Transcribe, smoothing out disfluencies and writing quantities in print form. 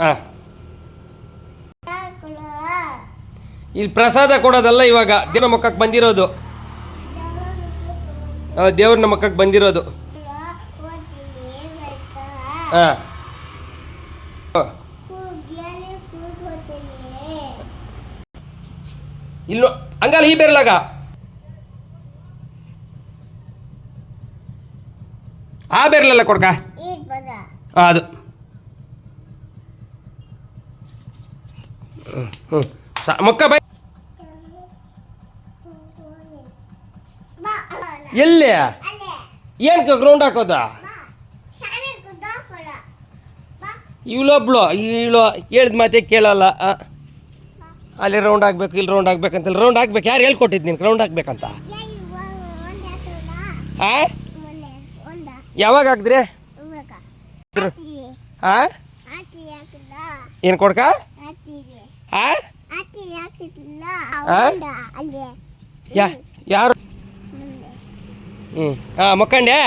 ಹಾಂ, ಇಲ್ಲಿ ಪ್ರಸಾದ ಕೊಡೋದಲ್ಲ, ಇವಾಗ ದೇವ್ರ ಮುಖಕ್ಕೆ ಬಂದಿರೋದು. ದೇವ್ರ ಮುಖಕ್ಕೆ ಬಂದಿರೋದು. ಹಾಂ, ಇಲ್ಲೋ ಹಂಗಲ್ಲ, ಈ ಬೆರಲಾಗ ಆ ಬೆರಲೆಲ್ಲ ಕೊಡ್ಕ. ಅದು ಮುಕ್ಕ ಬೈ. ಎಲ್ಲಿ ಏನಕ್ಕೆ ಗ್ರೌಂಡ್ ಹಾಕೋದ? ಇವಳೊಬ್ಳು ಹೇಳಿದ ಮಾತೆ ಕೇಳಲ್ಲ. ಅಲ್ಲಿ ರೌಂಡ್ ಹಾಕ್ಬೇಕು, ಇಲ್ಲಿ ರೌಂಡ್ ಹಾಕ್ಬೇಕಂತ. ರೌಂಡ್ ಹಾಕ್ಬೇಕು, ಯಾರು ಹೇಳ್ಕೊಟ್ಟಿದ್ದು ನೀನು ರೌಂಡ್ ಹಾಕ್ಬೇಕಂತ? ಹಾಂ, ಯಾವಾಗ ಹಾಕಿದ್ರಿ? ಹಾಂ, ಏನು ಕೊಡ್ಕ? ಹಾಂ, ಯಾರು? ಹಾಂ, ಮಕ್ಕಂಡೆ.